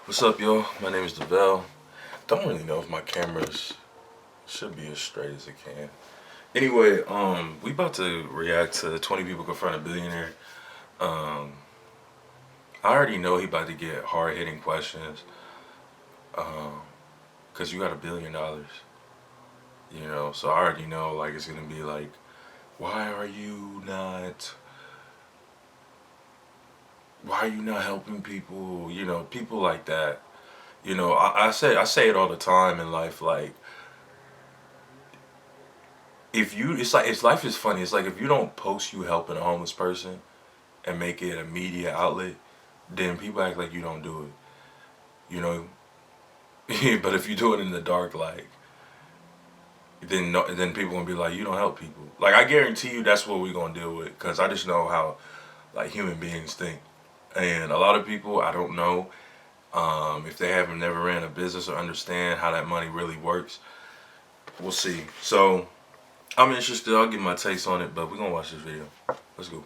What's up, y'all? My name is Easyvelle. Don't really know if my cameras should be as straight as it can. Anyway, we about to react to 20 people confront a billionaire. Um, I already know he about to get hard hitting questions. Cause you got $1 billion, So I already know like it's gonna be like, why are you not? Why are you not helping people? People like that. I say it all the time in life. Like, if you, it's life is funny. It's like if you don't post you helping a homeless person and make it a media outlet, then people act like you don't do it. You know, but if you do it in the dark, like, then no, then people gonna be like, you don't help people. Like, I guarantee you, that's what we're gonna deal with. Cause I just know how like human beings think, and a lot of people I don't know if they haven't never ran a business or understand how that money really works. We'll see. So I'm interested. I'll give my takes on it, but we're gonna watch this video. Let's go.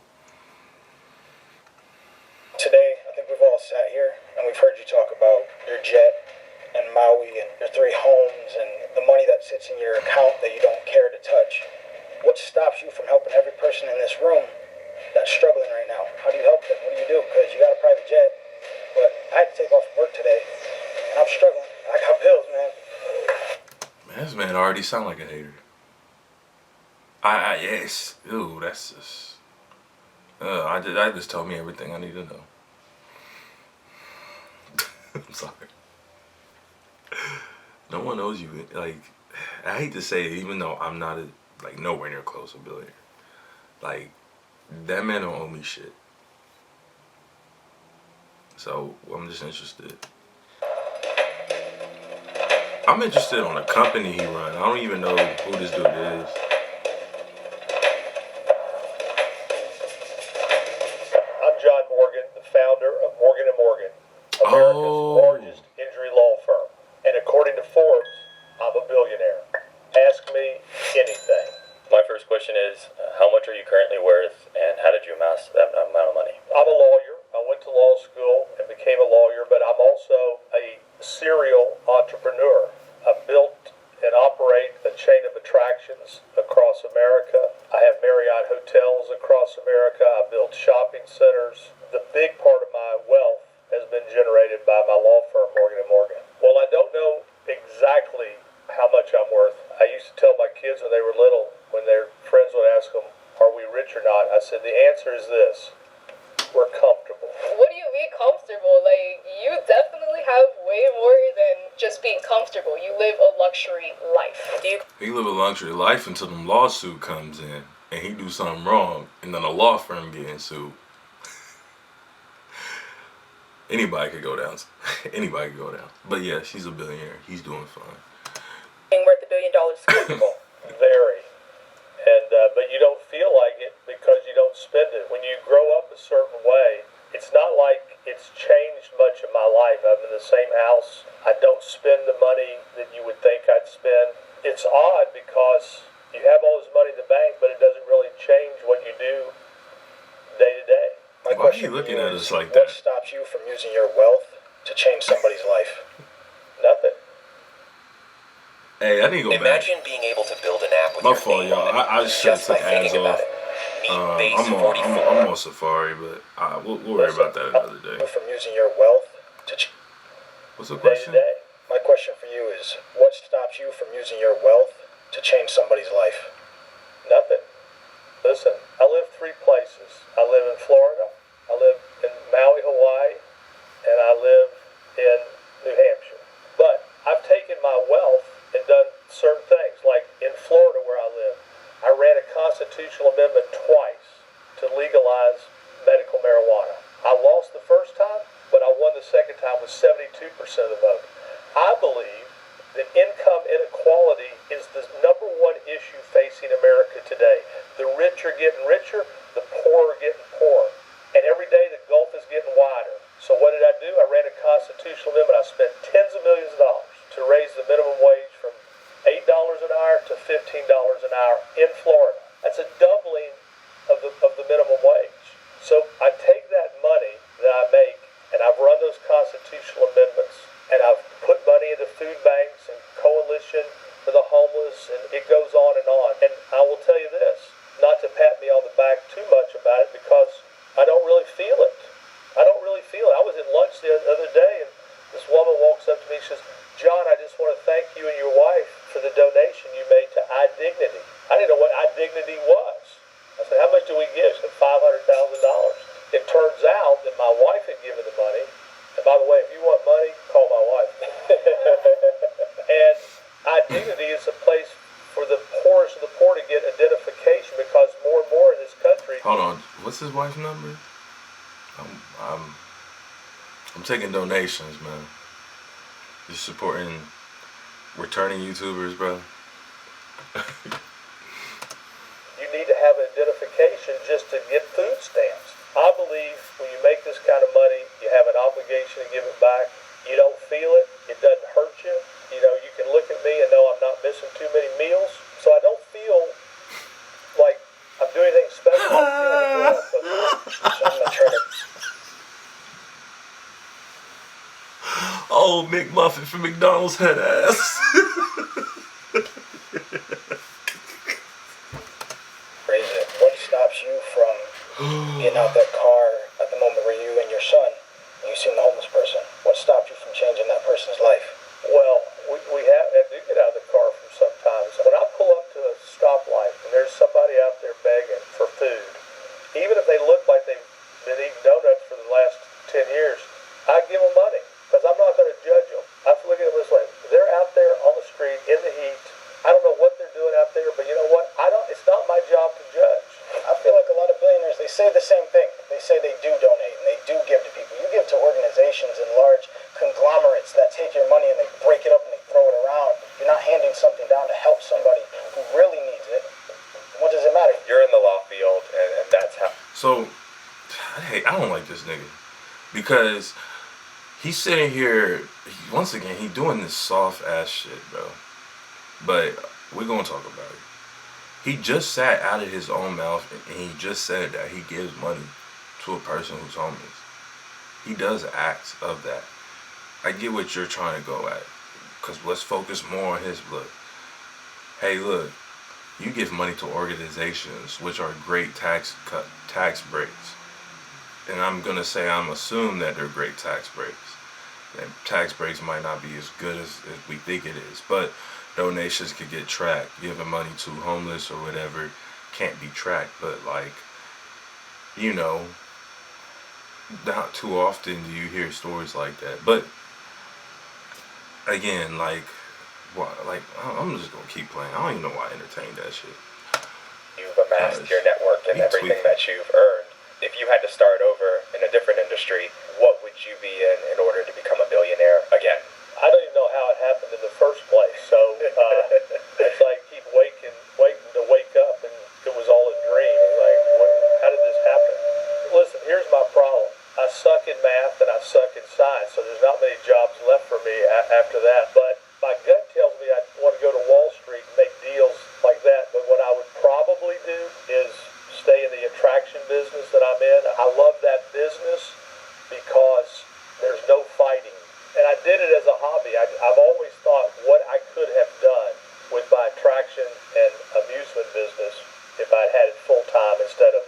Today, I think we've all sat here and we've heard you talk about your jet and Maui and your 3 homes and the money that sits in your account that you don't care to touch. What stops you from helping every person in this room that's struggling right now? How do you help them? What do you do? Because you got a private jet, but I had to take off from work today and I'm struggling. I got bills, man. Man, this man already sound like a hater. Yes. Ooh, that's just. I just told me everything I need to know. I'm sorry. No one knows you. Like, I hate to say it, even though I'm not like nowhere near close to a billionaire. Like, that man don't owe me shit. So I'm just interested. I'm interested on the company he run. I don't even know who this dude is. I'm John Morgan, the founder of Morgan & Morgan, America's largest injury law firm. And according to Forbes, I'm a billionaire. Ask me anything. My first question is, how much are you currently worth, and how did you amass that amount of money? I'm a lawyer. I went to law school and became a lawyer, but I'm also a serial entrepreneur. I built and operate a chain of attractions across America. I have Marriott hotels across America. I built shopping centers. The big part of my wealth has been generated by my law firm, Morgan & Morgan. Well, I don't know exactly how much I'm worth. I used to tell my kids when they were little, when their friends would ask them, are we rich or not? I said, the answer is this: we're comfortable. What do you mean comfortable? Like, you definitely have way more than just being comfortable. You live a luxury life. He live a luxury life until the lawsuit comes in and he do something wrong, and then a law firm getting sued. Anybody could go down. Anybody could go down. But yeah, she's a billionaire. He's doing fine. Being worth $1 billion. Very. And but you don't feel like it because you don't spend it. When you grow up a certain way, it's not like it's changed much in my life. I'm in the same house. I don't spend the money that you would think I'd spend. It's odd because you have all this money in the bank, but it doesn't really change what you do day to day. My Why are you question looking to you at is, us like what that? stops you from using your wealth to change somebody's life? Nothing. Hey, I need to go back. Imagine being able to build an app with My your fault, name y'all. on it I should have just by took ads thinking off. about it. Meet Base I'm 44. on Safari, but we'll worry about that another day. From using your wealth to What's the Day to question? day. My question for you is, what stops you from using your wealth to change somebody's life? Nothing. Listen, I live 3 places. I live in Florida, I live in Maui, Hawaii, and I live in New Hampshire. But I've taken my wealth and done certain things. Like in Florida where I live, I ran a constitutional amendment twice to legalize medical marijuana. I lost the first time, but I won the second time with 72% of the vote. I believe that income inequality is the number one issue facing America today. The rich are getting richer, the poor are getting poorer. And every day the gulf is getting wider. So what did I do? I ran a constitutional amendment. I spent tens of millions of dollars to raise the minimum wage from $8 an hour to $15 an hour in Florida. That's a doubling of the minimum wage. So I take that money that I make and I've run those constitutional amendments, and I've put money into food banks and coalition for the homeless, and it goes on and on. And I will tell you this, not to pat me on the back too much about it, because I don't really feel it. I don't really feel it. I was at lunch the other day, and this woman walks up to me and says, John, I just want to thank you and your wife for the donation you made to iDignity. I didn't know what iDignity was. I said, how much do we give? She said, $500,000. It turns out that my wife had given the money. And by the way, if you want money, call my wife. And iDignity is a place for the poorest of the poor to get identification, because more and more in this country. Hold on, what's his wife's number? I'm taking donations, man. Just supporting returning YouTubers, bro. You need to have identification just to get food stamps. I believe when you make this kind of money, you have an obligation to give it back. You don't feel it. It doesn't hurt you. You know, you can look at me and know I'm not missing too many meals. So I don't feel like I'm doing anything special. I'm not trying to. Oh, McMuffin from McDonald's head ass. What stops you from getting out that car at the moment where you and your son, you seen the homeless person? What stopped you from changing that person's life? Well, we have to get out of the car from sometimes. When I pull up to a stoplight and there's somebody out there begging for food, even if they look like they've been eating donuts for the last 10 years, I give them money, because I'm not going to judge them. I have to look at them this way. They're out there on the street in the heat. I don't know what they're doing out there, but you know what? It's not my job to judge. I feel like a lot of billionaires, they say the same thing. They say they do donate and they do give to people. You give to organizations and large conglomerates that take your money and they break it up and they throw it around. You're not handing something down to help somebody who really needs it. What does it matter? You're in the law field, and that's how. So, hey, I don't like this nigga. Because he's sitting here, once again, he doing this soft ass shit, bro. But we're gonna talk about it. He just sat out of his own mouth and he just said that he gives money to a person who's homeless. He does acts of that. I get what you're trying to go at, because let's focus more on his look. Hey, look, you give money to organizations which are great tax breaks. And I'm gonna say, I'm assuming that they're great tax breaks. And tax breaks might not be as good as we think it is, but donations could get tracked. Giving money to homeless or whatever can't be tracked, but like, you know, not too often do you hear stories like that. But again, like, I'm just gonna keep playing. I don't even know why I entertained that shit. You've amassed your network and everything that you've earned. If you had to start over in a different industry, what would you be in order to become a billionaire again? I don't even know how it happened in the first place. So it's like keep waiting to wake up, and it was all a dream. Like, how did this happen? Listen, here's my problem. I suck in math and I suck in science, so there's not many jobs left for me after that. But my gut tells me I want to go to Wall Street and make deals like that. But what I would probably do is stay in the attraction business that I'm in. I love that business because there's no fighting. And I did it as a hobby. I've always thought what I could have done with my attraction and amusement business if I'd had it full time instead of,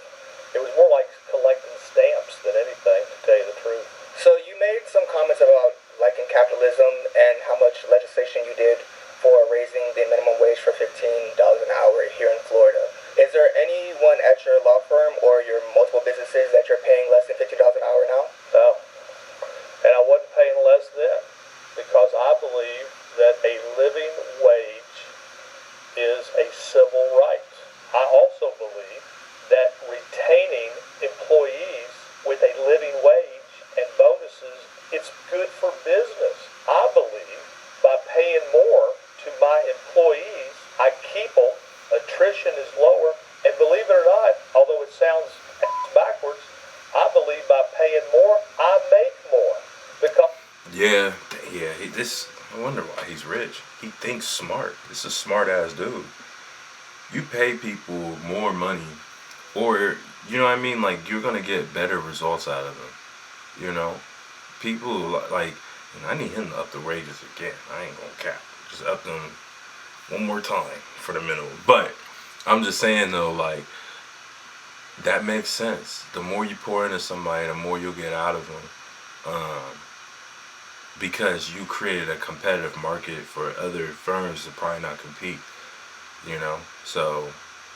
it was more like collecting stamps than anything, to tell you the truth. So you made some comments about liking capitalism and how much legislation you did for raising the minimum wage for $15 an hour here in Florida. Is there anyone at your law firm or your multiple businesses that you're paying less than $15 an hour now? No. And I wasn't paying less then, because I believe that a living wage is a civil right. I also believe that retaining employees with a living wage and bonuses, it's good for business. I believe by paying more to my employees, I keep them, attrition is lower, and believe it or not, although it sounds backwards, I believe by paying more, I make more. Yeah. I wonder why he's rich. He thinks smart. This is a smart ass dude. You pay people more money, or you know what I mean? Like, you're gonna get better results out of them. You know, people like, I need him to up the wages again. I ain't gonna cap. Just up them one more time for the minimum. But I'm just saying though, like, that makes sense. The more you pour into somebody, the more you'll get out of them. Because you created a competitive market for other firms to probably not compete. So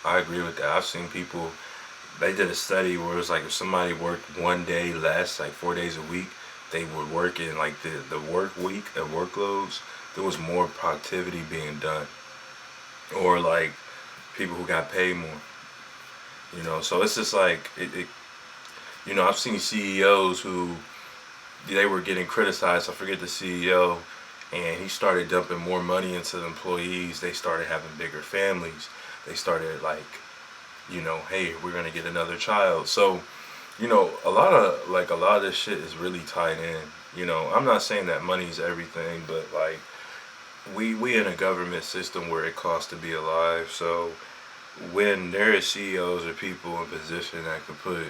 I agree with that. I've seen people, they did a study where it was like if somebody worked one day less, like 4 days a week, they would work in like the work week of workloads, there was more productivity being done. Or like people who got paid more. So it's just like I've seen CEOs who they were getting criticized. I forget the CEO, and he started dumping more money into the employees. They started having bigger families. They started like, hey, we're gonna get another child. So, a lot of this shit is really tied in. I'm not saying that money's everything, but like we in a government system where it costs to be alive. So when there is CEOs or people in position that could put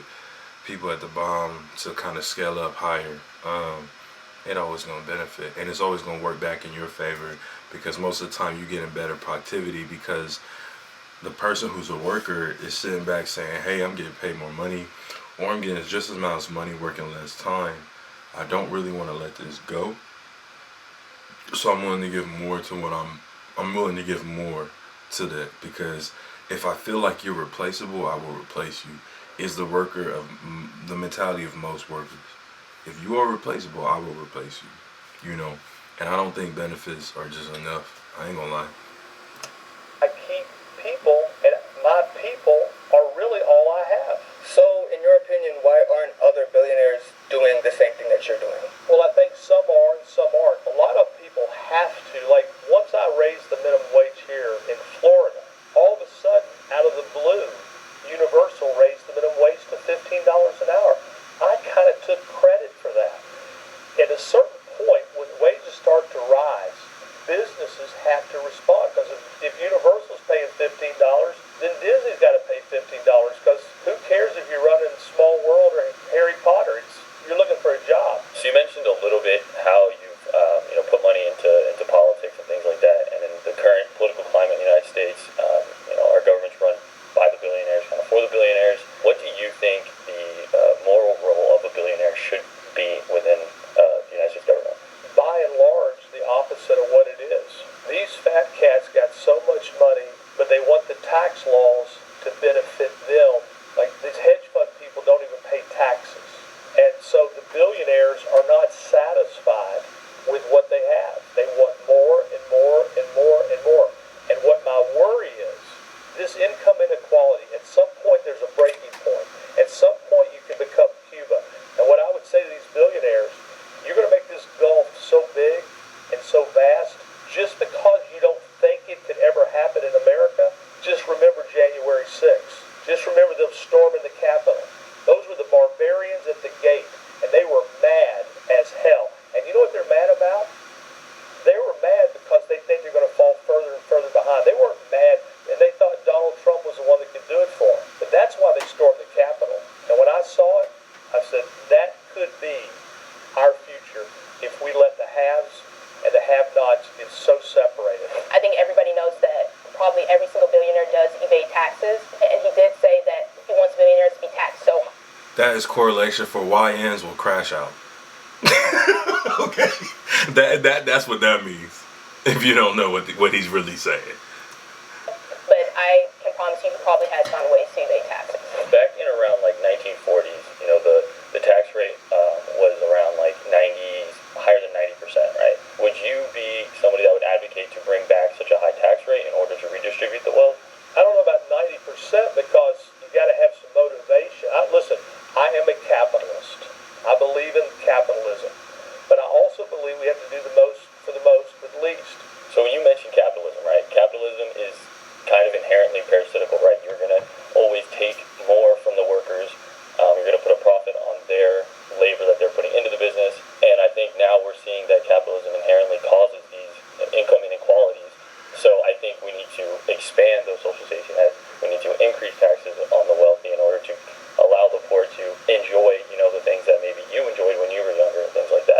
people at the bottom to kind of scale up higher, it always going to benefit, and it's always going to work back in your favor, because most of the time you're getting better productivity because the person who's a worker is sitting back saying, hey, I'm getting paid more money, or I'm getting just as much money working less time. I don't really want to let this go, so I'm willing to give more to what I'm willing to give more to that, because if I feel like you're replaceable, I will replace you. Is the worker of the mentality of most workers. If you are replaceable, I will replace you. And I don't think benefits are just enough. I ain't gonna lie. I keep people, and my people are really all I have. So, in your opinion, why aren't other billionaires doing the same thing that you're doing? Well, I think some are and some aren't. A lot of people have to. Like, once I raised the minimum wage here in Florida, all of a sudden, out of the blue, Universal raised the minimum wage to $15 an hour. I kind of took credit for that. At a certain point, when wages start to rise, businesses have to respond, because if Universal's paying $15, then Disney's got to pay $15, because who cares if you're running Small World or Harry Potter? You're looking for a job. So you mentioned a little bit how you've put money into politics and things like that, and in the current political climate in the United States, our government's run by the billionaires, kind of for the billionaires. What do you think the moral role of a billionaire should be within the United States government? By and large, the opposite of what it is. These fat cats got so much money, but they want the tax laws to benefit them. Like, these hedge fund people don't even pay taxes. And so the billionaires are not satisfied with what they have. They want more and more and more and more. And what my worry is, this income inequality, at some point there's a breaking point. At some point you can become Cuba. And what I would say to these billionaires, you're going to make this gulf so big and so vast, just because you don't think it could ever happen in America, just remember January 6th. Just remember them storming the Capitol. Those were the barbarians at the gate, and they were mad as hell. And you know what they're mad about? They were mad because they think they're going to fall further and further behind. They weren't mad, and they thought Donald Trump was the one that could do it for them. But that's why they stormed the Capitol. And when I saw it, I said, that could be our future if we let the haves and the have-nots get so separated. I think everybody knows that probably every single billionaire does evade taxes, and he did say that he wants billionaires to be taxed so high. That is correlation for why ends will crash out. Okay, that's what that means. If you don't know what he's really saying. But I can promise you, he probably has found ways to evade taxes. Back in around like 1940s, the tax rate was around like 90, higher than 90%, right? Would you be somebody that would advocate to bring back such a high tax rate in order to redistribute the wealth? I don't know about 90% because you got to have some motivation. Listen, I am a capitalist. I believe in capitalism. But I also believe we have to do the most for the most with least. So when you mentioned capitalism, right? Capitalism is kind of inherently parasitical, right? You're going to always take more from the workers. You're going to put a profit on their labor that they're putting into the business. And I think now we're seeing that capitalism inherently causes these income inequalities. So I think we need to expand those social safety nets. We need to increase taxes on the wealthy in order to allow the poor to enjoy, the things that maybe you enjoyed when you were younger and things like that.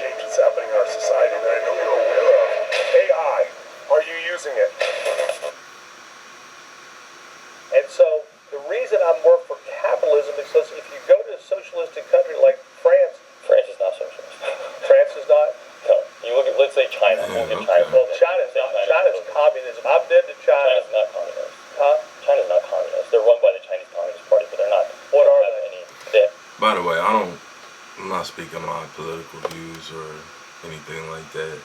change that's happening in our society that I know you're aware of. AI, are you using it? And so the reason I'm more for capitalism is because if you go to a socialistic country like France, France is not socialist. France is not. No. You look at, let's say China. Yeah, Look at okay. China. Well, China's not. China's communism. I've been to China. China's not communist. Huh? China's not communist. They're run by the Chinese Communist Party, but they're not. What are they? By the way, I'm not speaking my political views or anything like that.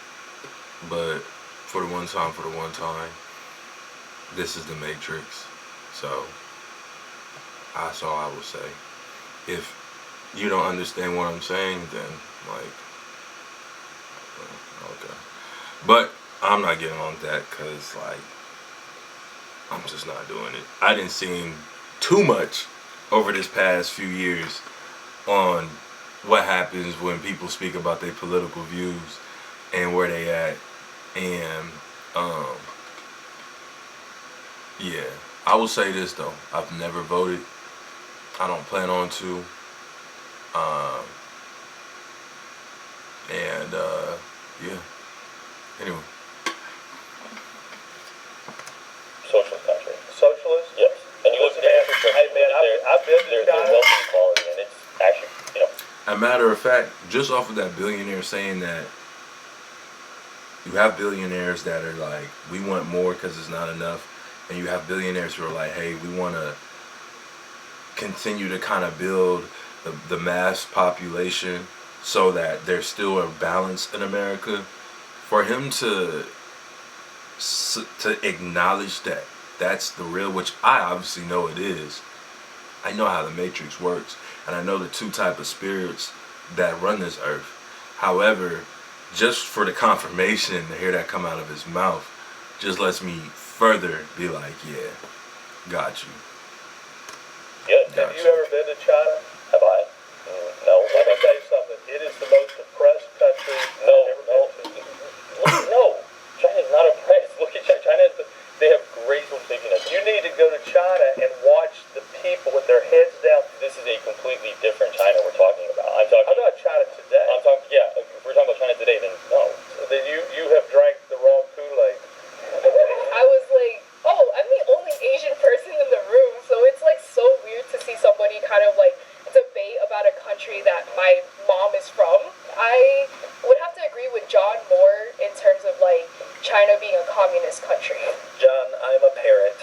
But for the one time, this is the Matrix. So that's all I will say. If you don't understand what I'm saying, then like, okay. But I'm not getting on that because like, I'm just not doing it. I didn't see too much over this past few years on what happens when people speak about their political views and where they at. And yeah, I will say this though, I've never voted. I don't plan on to. And yeah. Anyway. Socialist country. Socialist? Yes. And you look at the infrastructure. Hey man, I've been to There's China. wealth inequality, and it's actually, you know. As a matter of fact, just off of that billionaire saying that, you have billionaires that are like, we want more because it's not enough. And you have billionaires who are like, hey, we want to continue to kind of build the mass population so that there's still a balance in America. For him to acknowledge that that's the real, which I obviously know it is. I know how the Matrix works, and I know the two type of spirits that run this earth. However, just for the confirmation to hear that come out of his mouth just lets me further be like, yeah, got you. Yeah. Have you ever been to China? Have I? No. Let me tell you something. It is the most oppressed country I've ever been to. No. China's not oppressed. Look at China. They have great safety nets. You need to go to China and watch the people with their heads down. This is a completely different China we're talking about. I'm talking about China today. I'm talking, yeah, if we're talking about China today, then no. Then you have drank the wrong Kool-Aid. I was like, oh, I'm the only Asian person in the room, so it's like so weird to see somebody kind of like debate about a country that my mom is from. I would have to agree with John more in terms of like China being a communist country. John, I'm a parent,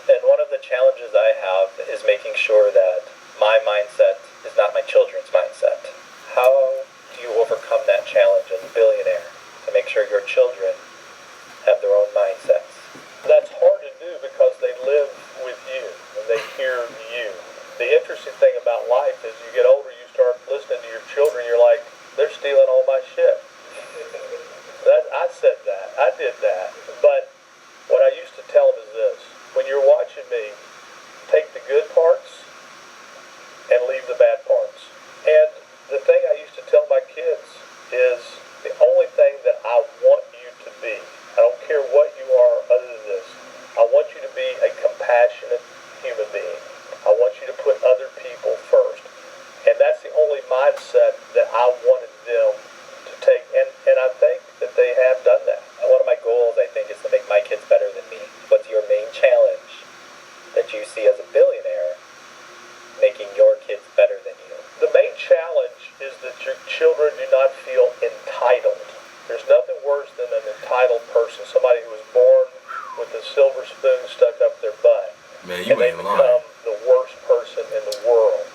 and one of the challenges I have is making sure that my mindset is not my children's mindset. How do you overcome that challenge as a billionaire to make sure your children have their own mindsets? That's hard to do because they live with you and they hear you. The interesting thing about life is you get older, you start listening to your children, you're like, they're stealing all my shit. I said that. I did that. But what I used to tell them is this. When you're watching me, take the good parts and leave the bad parts. And the thing I used to tell my kids is the only thing that I want you to be, I don't care what you are other than this, I want you to be a compassionate human being. I want you to put other people first. And that's the only mindset that I wanted them to take. And I think that they have done that. One of my goals, I think, is to make my kids better than me. What's your main challenge that you see as a billionaire making your kids better than you? The main challenge is that your children do not feel entitled. There's nothing worse than an entitled person, somebody who was born with a silver spoon stuck up their butt. Man, you and they ain't become lying. the worst person in the world.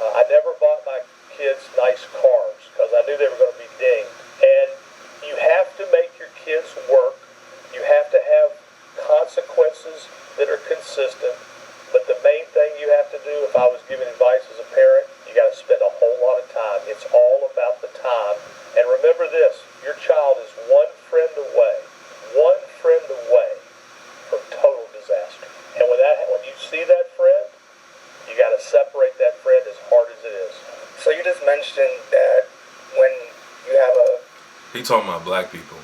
I never bought my kids nice cars because I knew they were going to be dinged. And you have to make your kids work. You have to have consequences that are consistent. But the main thing you have to do, if I was giving advice as a parent, you got to spend a whole lot of time. It's all about the time. And remember this, your child is one friend away from total disaster. And when you see that friend, you got to separate that friend as hard as it is. So you just mentioned that when you have a... He talking about black people.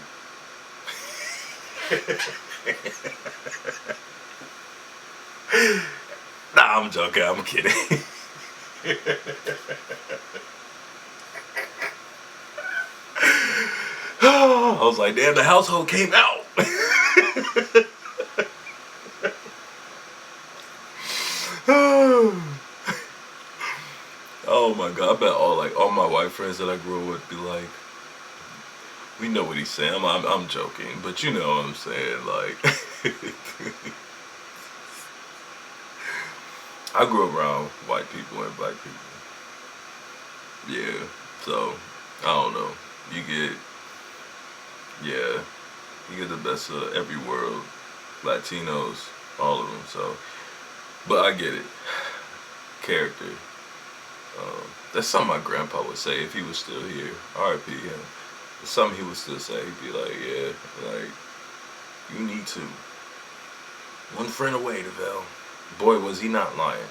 Nah, I'm joking. I'm kidding. I was like, damn, the household came out. Oh my god, I bet all my white friends that I grew up with be like, we know what he's saying. I'm joking, but you know what I'm saying. Like, I grew up around white people and black people. Yeah, so I don't know. You get, yeah, you get the best of every world. Latinos, all of them. So, but I get it. Character. That's something my grandpa would say if he was still here. R.I.P. him. It's something he would still say. He'd be like, yeah, like, you need to. One friend away, Easyvelle. Boy, was he not lying.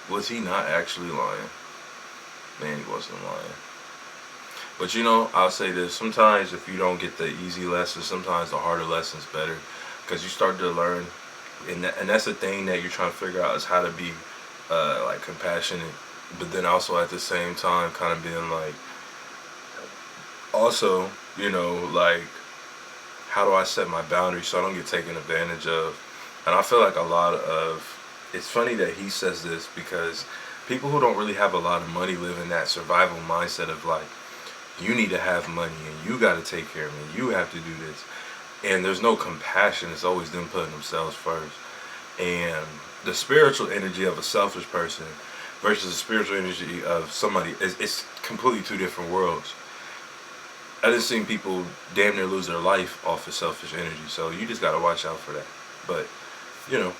Was he not actually lying? Man, he wasn't lying. But you know, I'll say this. Sometimes if you don't get the easy lessons, sometimes the harder lessons better. Because you start to learn. And that's the thing that you're trying to figure out is how to be like compassionate. But then also at the same time kind of being like, also, you know, like, how do I set my boundaries so I don't get taken advantage of? And I feel like it's funny that he says this because people who don't really have a lot of money live in that survival mindset of like, you need to have money and you got to take care of me. You have to do this. And there's no compassion. It's always them putting themselves first. And the spiritual energy of a selfish person versus the spiritual energy of somebody, it's completely two different worlds. I just seen people damn near lose their life off of selfish energy. So you just got to watch out for that. But, you know,